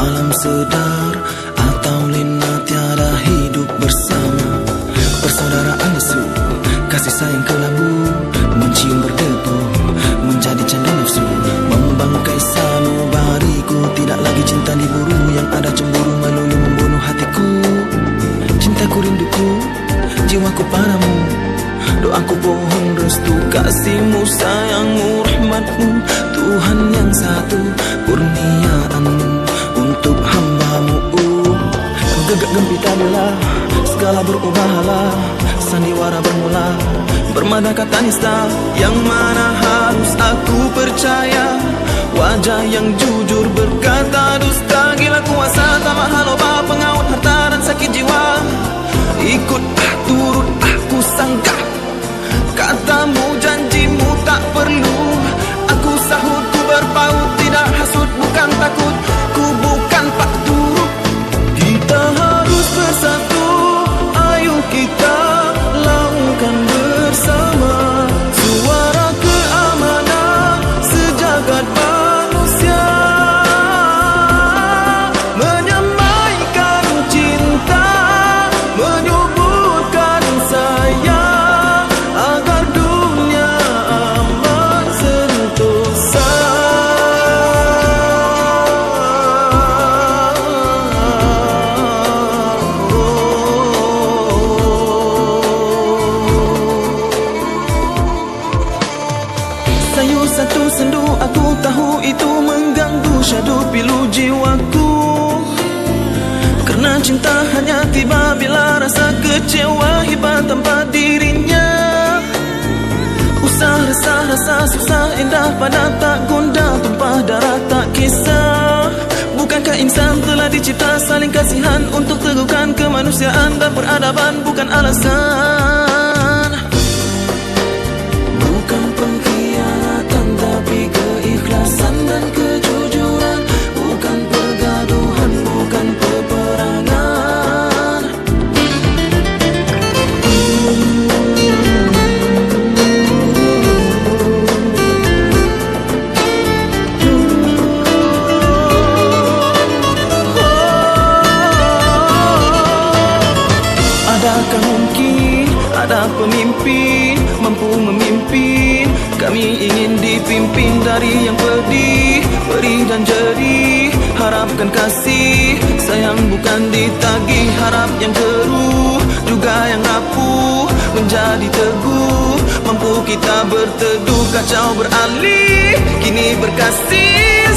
alam sedar atau lena tiada hidup bersama. Persaudaraan lesu, kasih sayang kelabu, mencium berdebu, menjadi candu nafsu, membangkai sanubariku. Tidak lagi cinta diburu, yang ada cemburu melulu membunuh hatiku. Cintaku rinduku, jiwaku padamu, doaku pohon restu kasihmu, sayangmu, rahmatmu, Tuhan yang satu, kurniaanmu untuk hambamu. Gegak gempita bila segala berubahlah, sandiwara bermula, bermada kata nista, yang mana harus aku percaya. Wajah yang jujur berkata dusta, gila kuasa tak mahal obat pengaut harta dan sakit jiwa. Ikut turut aku sanggah, katamu janjimu tak perlu aku sahut. Ku berpaut tidak hasut, bukan takut, ku bukan pak turut. Kita harus bersatu, ayo kita lakukan bersama. Suara keamanan sejagat manusia, menyamaikan cinta, menyuburkan sayang, agar dunia aman sentosa. Sayur satu sendu, aku tahu itu mengganggu syadu pilu jiwaku. Karena cinta hanya tiba bila rasa kecewa hiba tanpa dirinya. Usah resah, rasa susah, indah pada tak gundah, tumpah darah tak kisah. Bukankah insan telah dicipta saling kasihan untuk teguhkan kemanusiaan dan peradaban, bukan alasan. Bukan pengkhianatan tapi keikhlasan dan kejujuran, bukan pergaduhan, bukan peperangan. Adakah mungkin ada pemimpin mampu memimpin? Kami ingin dipimpin dari yang pedih, perih dan jerih. Harapkan kasih sayang bukan ditagih, harap yang keruh juga yang rapuh menjadi teguh. Mampu kita berteduh, kacau beralih, kini berkasih.